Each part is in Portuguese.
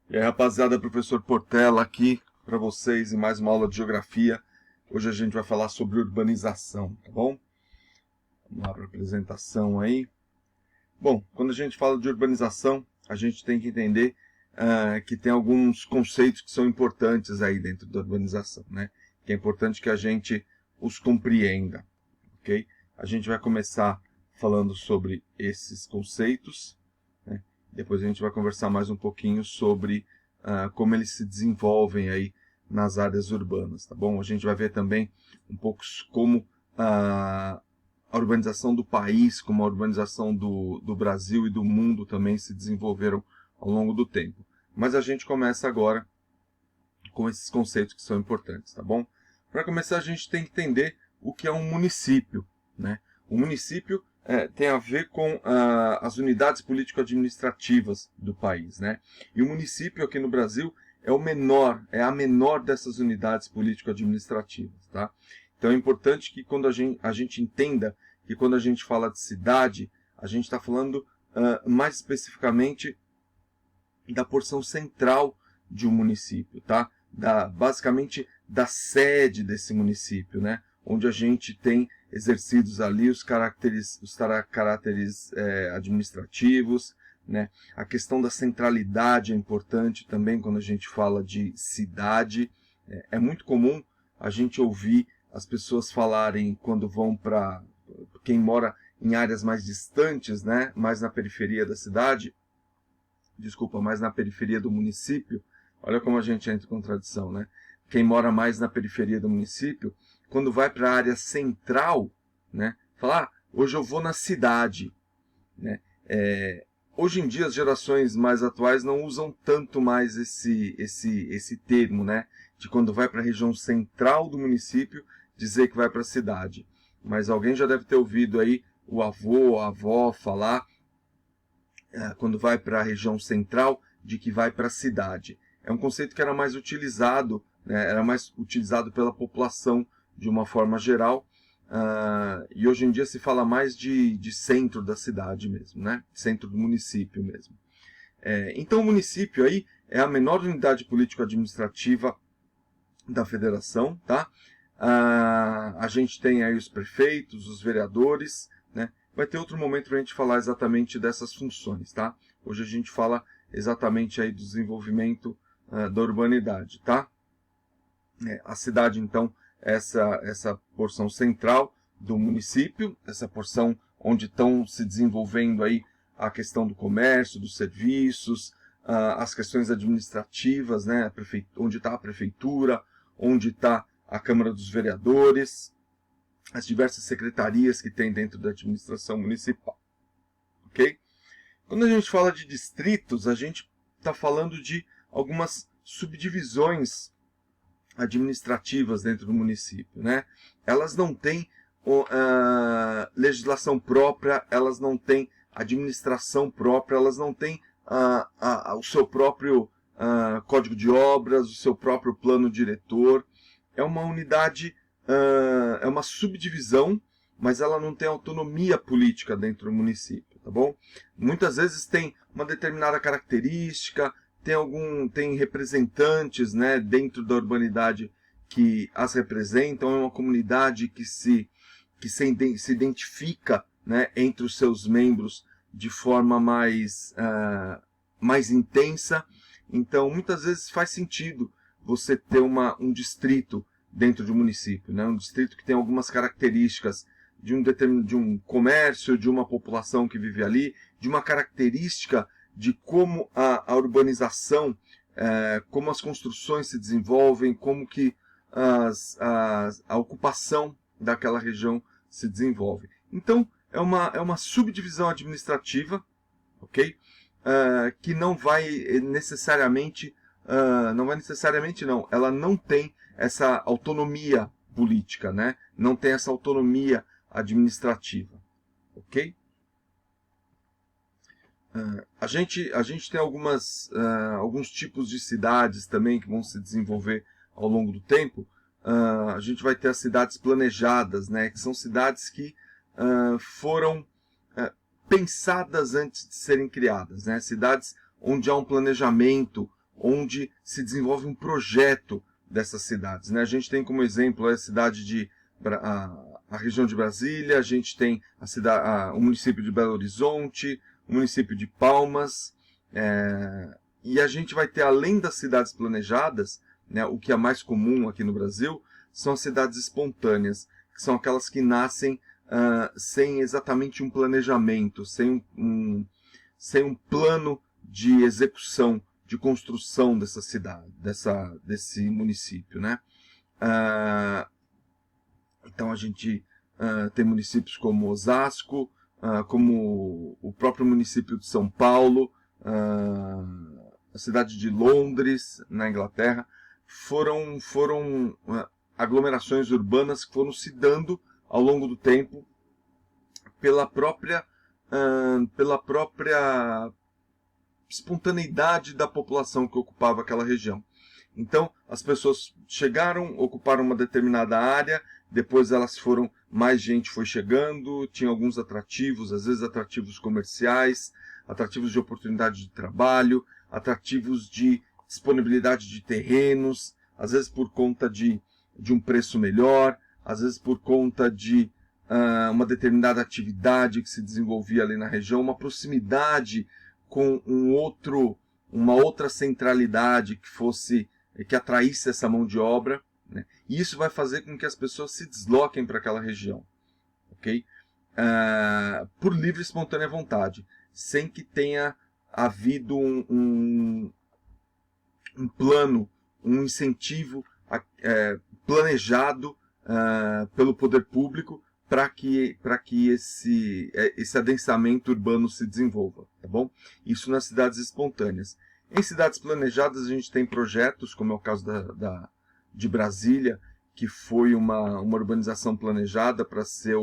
E aí, rapaziada, professor Portela aqui para vocês em mais uma aula de geografia. Hoje a gente vai falar sobre urbanização, tá bom? Vamos lá para a apresentação aí. Bom, quando a gente fala de urbanização, a gente tem que entender que tem alguns conceitos que são importantes aí dentro da urbanização, né? Que é importante que a gente os compreenda, ok? A gente vai começar falando sobre esses conceitos, né? Depois a gente vai conversar mais um pouquinho sobre como eles se desenvolvem aí nas áreas urbanas, tá bom? A gente vai ver também um pouco como a urbanização do país, como a urbanização do Brasil e do mundo também se desenvolveram ao longo do tempo. Mas a gente começa agora com esses conceitos que são importantes, tá bom? Para começar, a gente tem que entender o que é um município, né? O município tem a ver com as unidades político-administrativas do país, né? E o município aqui no Brasil é a menor dessas unidades político-administrativas, tá? Então é importante que quando a gente entenda que quando a gente fala de cidade, a gente está falando mais especificamente da porção central de um município, tá? Basicamente da sede desse município, né? Onde a gente tem exercidos ali os caráteres administrativos, né? A questão da centralidade é importante também quando a gente fala de cidade. É muito comum a gente ouvir as pessoas falarem quando vão para quem mora em áreas mais distantes, né? Mais na periferia da cidade, mais na periferia do município. Olha como a gente entra em contradição, né? Quem mora mais na periferia do município, quando vai para a área central, né? Fala, hoje eu vou na cidade, né? Hoje em dia as gerações mais atuais não usam tanto mais esse termo, né? De quando vai para a região central do município, dizer que vai para a cidade. Mas alguém já deve ter ouvido aí o avô, a avó falar quando vai para a região central, de que vai para a cidade. É um conceito que era mais utilizado, né, era mais utilizado pela população de uma forma geral, e hoje em dia se fala mais de centro da cidade mesmo, né, centro do município mesmo. Então o município aí é a menor unidade político-administrativa da federação, tá? A gente tem aí os prefeitos, os vereadores, né? Vai ter outro momento para a gente falar exatamente dessas funções, tá? Hoje a gente fala exatamente aí do desenvolvimento da urbanidade, tá? A cidade, então, essa porção central do município, essa porção onde estão se desenvolvendo aí a questão do comércio, dos serviços, as questões administrativas, né? Onde está a prefeitura, onde está a Câmara dos Vereadores, as diversas secretarias que tem dentro da administração municipal, ok? Quando a gente fala de distritos, a gente está falando de algumas subdivisões administrativas dentro do município, né? Elas não têm legislação própria, elas não têm administração própria, elas não têm o seu próprio código de obras, o seu próprio plano diretor. É uma unidade, é uma subdivisão, mas ela não tem autonomia política dentro do município, tá bom? Muitas vezes tem uma determinada característica, tem representantes, né, dentro da urbanidade que as representam, é uma comunidade que se identifica, né, entre os seus membros de forma mais intensa. Então, muitas vezes faz sentido você ter um distrito dentro de um município, né? Um distrito que tem algumas características de um comércio, de uma população que vive ali, de uma característica de como a urbanização, como as construções se desenvolvem, como que a ocupação daquela região se desenvolve. Então, é uma subdivisão administrativa, ok? Que não vai necessariamente, ela não tem essa autonomia política, né? Não tem essa autonomia administrativa, ok? A gente tem alguns tipos de cidades também que vão se desenvolver ao longo do tempo. A gente vai ter as cidades planejadas, né? Que são cidades que foram pensadas antes de serem criadas, né? Cidades onde há um planejamento, onde se desenvolve um projeto dessas cidades, né? A gente tem como exemplo a cidade de a região de Brasília, a gente tem o município de Belo Horizonte, o município de Palmas, e a gente vai ter, além das cidades planejadas, né, o que é mais comum aqui no Brasil, são as cidades espontâneas, que são aquelas que nascem sem exatamente um planejamento, sem um plano de execução, de construção dessa cidade, desse município, né? Então a gente tem municípios como Osasco, como o próprio município de São Paulo, a cidade de Londres, na Inglaterra, foram aglomerações urbanas que foram se dando ao longo do tempo pela própria espontaneidade da população que ocupava aquela região. Então, as pessoas chegaram, ocuparam uma determinada área, depois mais gente foi chegando, tinha alguns atrativos, às vezes atrativos comerciais, atrativos de oportunidade de trabalho, atrativos de disponibilidade de terrenos, às vezes por conta de um preço melhor, às vezes por conta de uma determinada atividade que se desenvolvia ali na região, uma proximidade com uma outra centralidade que atraísse essa mão de obra, né? E isso vai fazer com que as pessoas se desloquem para aquela região, ok? Por livre e espontânea vontade, sem que tenha havido um plano, um incentivo planejado pelo poder público para que esse adensamento urbano se desenvolva, tá bom? Isso nas cidades espontâneas. Em cidades planejadas a gente tem projetos, como é o caso de Brasília, que foi uma urbanização planejada para ser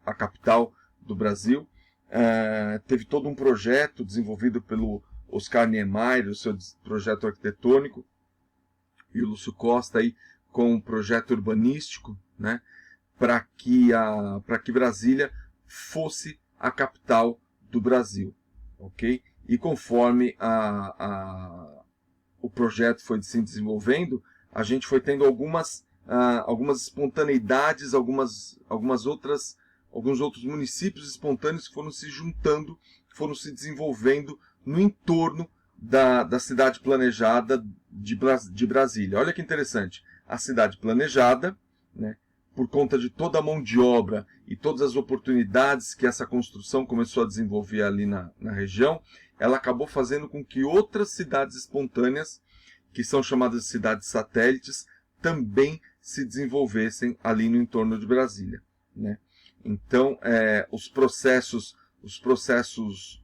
a capital do Brasil. Teve todo um projeto desenvolvido pelo Oscar Niemeyer, o seu projeto arquitetônico, e o Lúcio Costa aí, com um projeto urbanístico, né, para que Brasília fosse a capital do Brasil, ok? E conforme o projeto foi se desenvolvendo, a gente foi tendo algumas espontaneidades, alguns outros municípios espontâneos que foram se juntando, foram se desenvolvendo no entorno da cidade planejada de Brasília. Olha que interessante, a cidade planejada, né, por conta de toda a mão de obra e todas as oportunidades que essa construção começou a desenvolver ali na região, ela acabou fazendo com que outras cidades espontâneas, que são chamadas de cidades satélites, também se desenvolvessem ali no entorno de Brasília, né? Então, os processos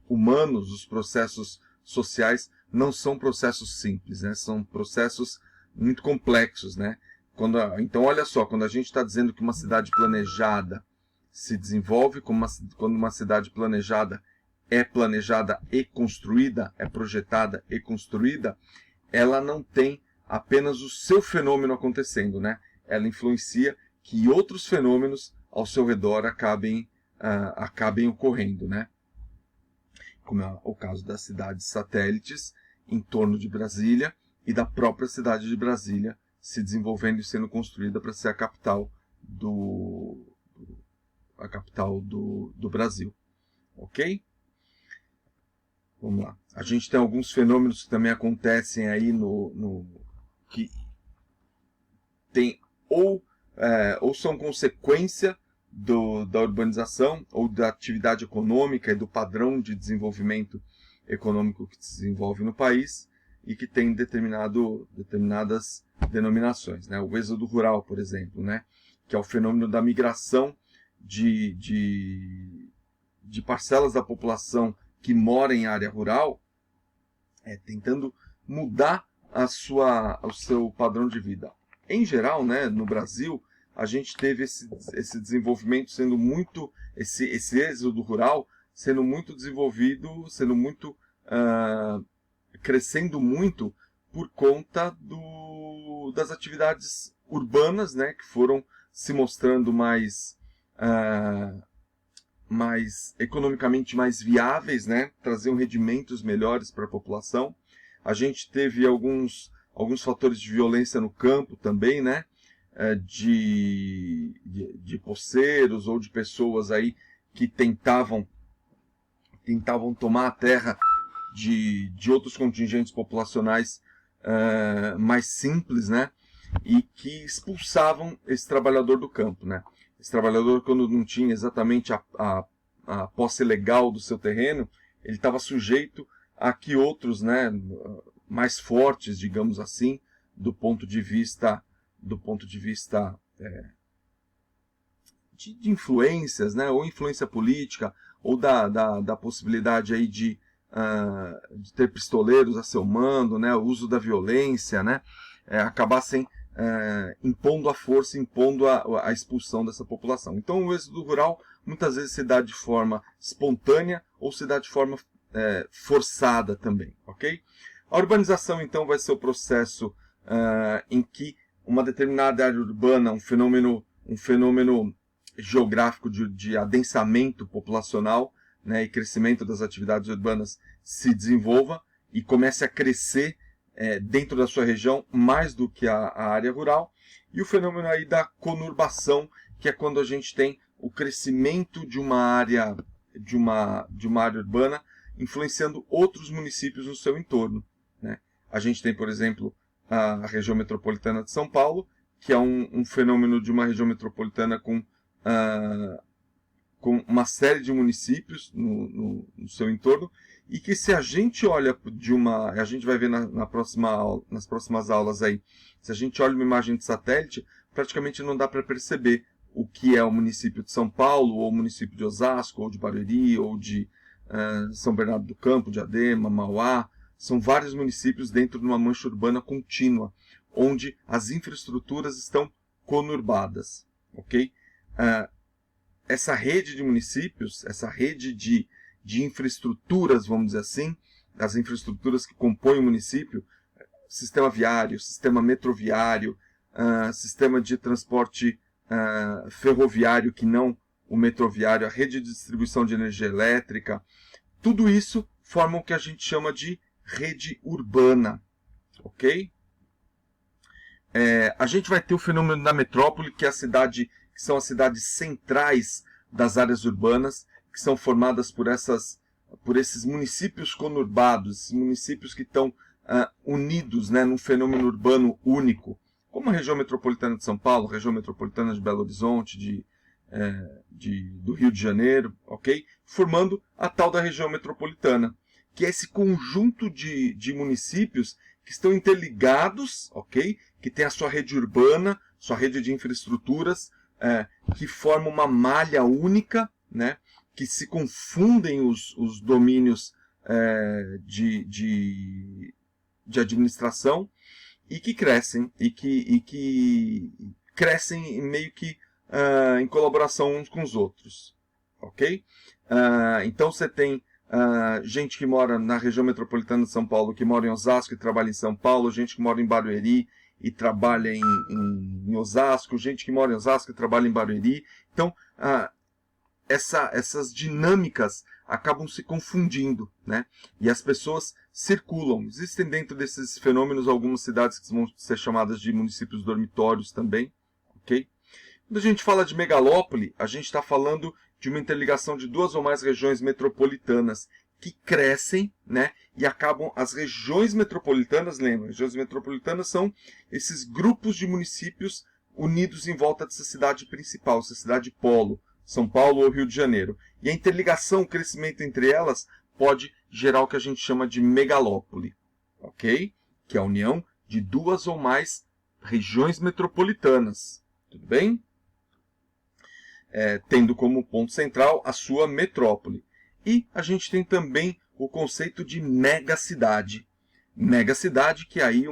humanos, os processos sociais, não são processos simples, né? São processos muito complexos, né? Então, olha só, quando a gente está dizendo que uma cidade planejada se desenvolve, quando uma cidade planejada e construída, é projetada e construída, ela não tem apenas o seu fenômeno acontecendo, né? Ela influencia que outros fenômenos ao seu redor acabem ocorrendo, né? Como é o caso das cidades satélites em torno de Brasília e da própria cidade de Brasília se desenvolvendo e sendo construída para ser a capital do Brasil, ok? Vamos lá. A gente tem alguns fenômenos que também acontecem aí que tem ou são consequência da urbanização ou da atividade econômica e do padrão de desenvolvimento econômico que se desenvolve no país e que tem determinadas denominações, né? O êxodo rural, por exemplo, né? Que é o fenômeno da migração de parcelas da população que mora em área rural, tentando mudar o seu padrão de vida. Em geral, né, no Brasil, a gente teve esse desenvolvimento sendo muito, esse êxodo rural sendo muito desenvolvido, crescendo muito por conta das atividades urbanas, né, que foram se mostrando mais economicamente mais viáveis, né, traziam rendimentos melhores para a população. A gente teve alguns fatores de violência no campo também, né? De poceiros ou de pessoas aí que tentavam tomar a terra de outros contingentes populacionais mais simples, né? E que expulsavam esse trabalhador do campo, né? Esse trabalhador, quando não tinha exatamente a posse legal do seu terreno, ele estava sujeito a que outros, né, mais fortes, digamos assim, do ponto de vista de influências, né, ou influência política, ou da possibilidade aí de ter pistoleiros a seu mando, né, o uso da violência, né, acabassem impondo a força, impondo a expulsão dessa população. Então o êxodo rural muitas vezes se dá de forma espontânea ou se dá de forma forçada também, ok? A urbanização então vai ser o processo em que uma determinada área urbana, um fenômeno geográfico de adensamento populacional, né, e crescimento das atividades urbanas se desenvolva e comece a crescer dentro da sua região mais do que a área rural, e o fenômeno aí da conurbação, que é quando a gente tem o crescimento de uma área urbana influenciando outros municípios no seu entorno, né? A gente tem, por exemplo, a região metropolitana de São Paulo, que é um fenômeno de uma região metropolitana com uma série de municípios no seu entorno, e que se a gente olha a gente vai ver nas próximas aulas aí, se a gente olha uma imagem de satélite, praticamente não dá para perceber o que é o município de São Paulo, ou o município de Osasco, ou de Barueri, ou de São Bernardo do Campo, Diadema, Mauá. São vários municípios dentro de uma mancha urbana contínua, onde as infraestruturas estão conurbadas, ok? Essa rede de municípios, essa rede de infraestruturas, vamos dizer assim, as infraestruturas que compõem o município, sistema viário, sistema metroviário, sistema de transporte ferroviário que não o metroviário, a rede de distribuição de energia elétrica, tudo isso forma o que a gente chama de rede urbana, ok? A gente vai ter o fenômeno da metrópole, que são as cidades centrais das áreas urbanas, que são formadas por esses municípios conurbados, municípios que estão unidos, né, num fenômeno urbano único, como a região metropolitana de São Paulo, a região metropolitana de Belo Horizonte, do Rio de Janeiro, ok? Formando a tal da região metropolitana, que é esse conjunto de municípios que estão interligados, ok? Que tem a sua rede urbana, sua rede de infraestruturas, que forma uma malha única, né? Que se confundem os domínios de administração e que crescem, e que crescem meio que em colaboração uns com os outros, ok? Então você tem gente que mora na região metropolitana de São Paulo, que mora em Osasco e trabalha em São Paulo, gente que mora em Barueri e trabalha em Osasco, gente que mora em Osasco e trabalha em Barueri. Então, essas dinâmicas acabam se confundindo, né? E as pessoas circulam. Existem dentro desses fenômenos algumas cidades que vão ser chamadas de municípios dormitórios também, ok? Quando a gente fala de megalópole, a gente está falando de uma interligação de duas ou mais regiões metropolitanas que crescem, né? E acabam as regiões metropolitanas, lembra? Regiões metropolitanas são esses grupos de municípios unidos em volta dessa cidade principal, essa cidade polo, São Paulo ou Rio de Janeiro. E a interligação, o crescimento entre elas pode gerar o que a gente chama de megalópole, ok? Que é a união de duas ou mais regiões metropolitanas, tudo bem? Tendo como ponto central a sua metrópole. E a gente tem também o conceito de megacidade. Megacidade, que aí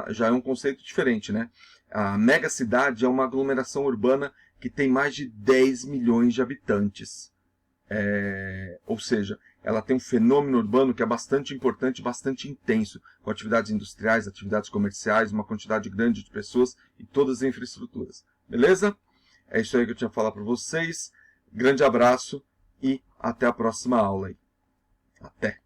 já é um conceito diferente, né? A megacidade é uma aglomeração urbana que tem mais de 10 milhões de habitantes. Ou seja, ela tem um fenômeno urbano que é bastante importante, bastante intenso, com atividades industriais, atividades comerciais, uma quantidade grande de pessoas e todas as infraestruturas. Beleza? É isso aí que eu tinha que falar para vocês. Grande abraço e até a próxima aula. Até!